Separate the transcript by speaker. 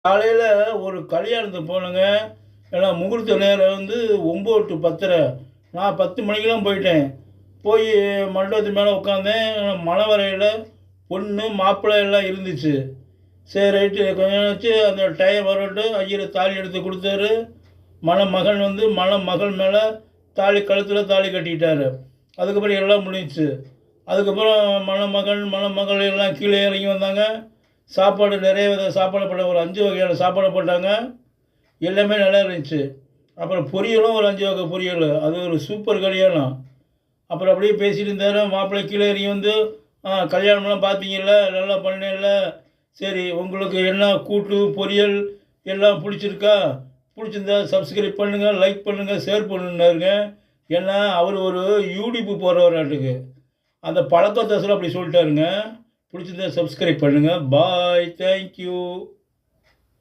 Speaker 1: காலையில ஒரு கல்யாணத்துக்கு போனேங்க. ஏன்னா முகூர்த்த நேரம் 9 டூ 10:30. நான் 10 மணிக்கெல்லாம் போயிட்டேன். போய் மண்டபத்து மேல உட்காந்தேன். மணவறையில பொண்ணு, மாப்பிள்ளை எல்லாம் இருந்துச்சு. சரி ரைட்டு கொஞ்ச நேரம் ஆச்சு. அந்த டைம் வரட்டும். ஐயர் தாலி எடுத்து குடுத்தாரு. மணமகன் மணமகள் மேல கழுத்துல தாலி கட்டிக்கிட்டாரு. அதுக்கப்புறம் எல்லாம் முடிஞ்சுச்சு. அதுக்கப்புறம் மணமகள் எல்லாம் கீழே இறங்கி வந்தாங்க. சாப்பாடு நிறைய வித சாப்பாடு போட்டாங்க. ஒரு 5 வகையான சாப்பாடு போட்டாங்க. எல்லாமே நல்லா இருந்துச்சு. அப்புறம் பொரியலும் ஒரு 5 வகை பொரியல். அது ஒரு சூப்பர் கல்யாணம். அப்புறம் அப்படியே பேசிட்டு இருந்தாரு. மாப்பிள்ளை கீழே இறங்கி கல்யாணம்லாம் பார்த்தீங்கல்ல, நல்லா பண்ணேல்ல. சரி உங்களுக்கு என்ன கூட்டு, பொரியல் எல்லாம் பிடிச்சிருக்கா? பிடிச்சிருந்தா சப்ஸ்கிரைப் பண்ணுங்க, லைக் பண்ணுங்க, ஷேர் பண்ணுன்னாருங்க. ஏன்னா அவர் ஒரு யூடியூப் போடுறவராட்டுக்கு. அந்த பழக்கத்தோசரம் அப்படி சொல்லிட்டாருங்க. பிடிச்சிருந்தா சப்ஸ்கிரைப் பண்ணுங்க. பாய். Thank you.